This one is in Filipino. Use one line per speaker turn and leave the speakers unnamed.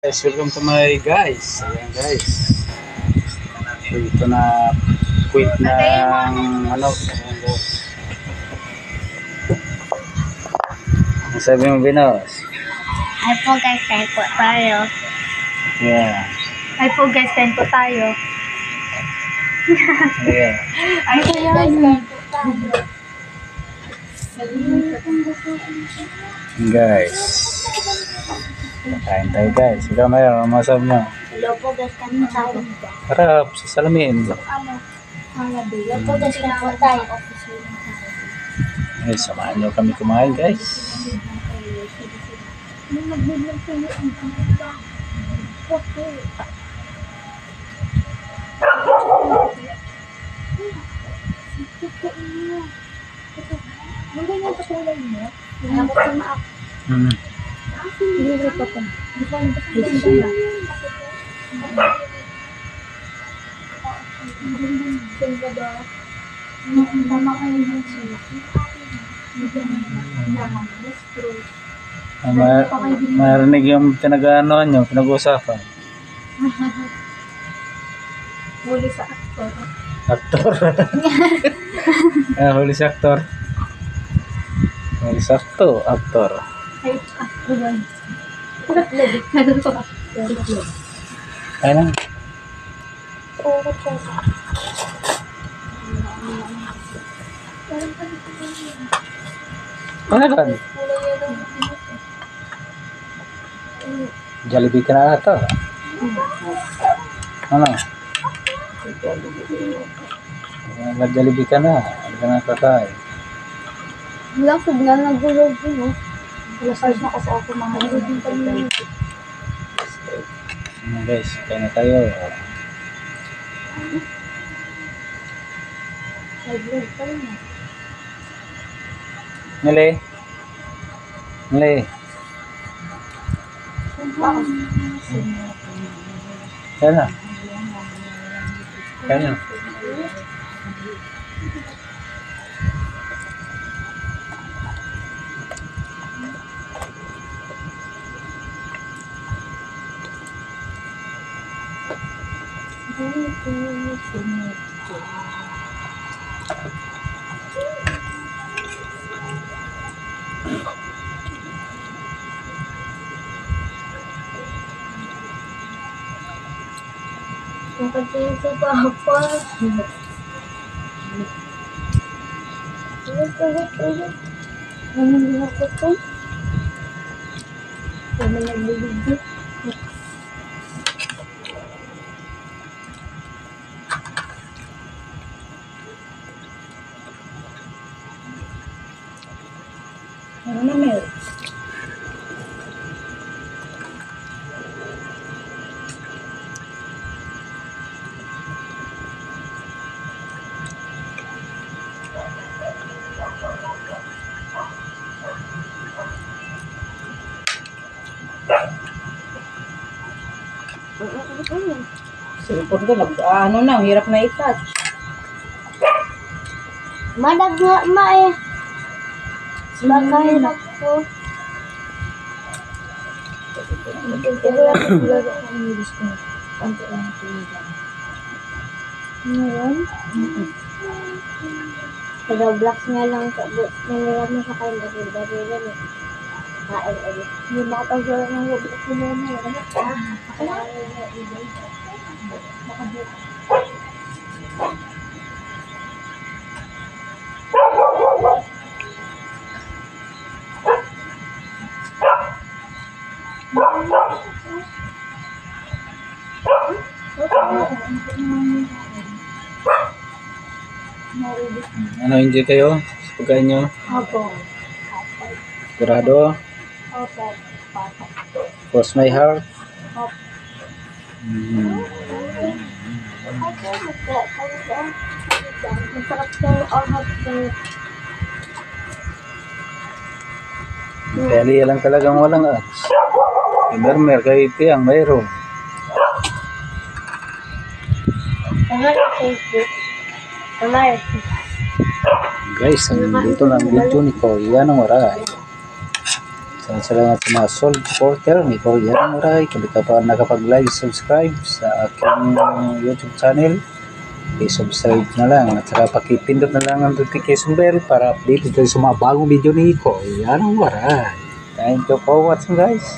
Guys, welcome to my guys. Ayan guys. So ito na quit ng ano. Ayan guys. Ang sabi mo, Binos?
Hi po guys, kain po tayo.
Yeah.
Hi po guys, kain po tayo.
Yeah.
Hi po guys, kain po tayo.
Guys. Kain tayo guys. Ikaw na yun, mamasab nyo.
Hello po guys, kain po tayo.
Harap, sa salamin.
Hello po guys, kain po tayo.
Ay, samahan nyo kami kumain guys.
Ang ganyan pa kulay mo? Nakapot sa maak. Hindi ko pa pa. Hindi ko pa
Marinig yung pinag-aanoan nyo, pinag-uusapan.
huli sa aktor.
Aktor. Huli si aktor. Huli si aktor.
Ay, aktor ba? Ano to aktor?
Ayun lang.
Oo, siya.
Ano kan? Jollibee ka na ata. Ano? Nag-Jollibee ka na. Ano ka na tatay?
Bilang signal nag-gulog yun, no? Lasal na kasi ako mga gulog kami.
Guys, kaya na tayo.
Nag-gulog pa rin, no?
Nili. Kaya na. Kaya na.
Napagkain sa papa. Ulit. Ano yung ako to? Ano nagbibigay? Ano na meron?
Cellphone ko, ano na, hirap na i-touch.
Madag nga, ma eh. Makahirap ko. Ngayon? Roblox nga lang sa nilagay mo sa kain dari rin eh. Kain ulit. Hindi makapag-join ng Roblox mo na
Ano, enjoy kayo sa pagkain nyo?
Opo.
Sigurado?
Opo.
Cross my heart?
Opo. Masarap kayo all hot kayo.
Kaya liya lang talagang walang ads. Mermer kay Tiang mayroon.
Tama na Facebook. Tama na.
Guys, dito lang video ni Kuya ng Waray. Salamat sa mga solid supporter ni Korean Muray. Kung di ka pa nakapag-like, subscribe sa aking YouTube channel, i-subscribe na lang at saka pakipindot na lang ang notification bell para update tayo sa mga bagong video ni Korean Muray. Thank you for watching guys.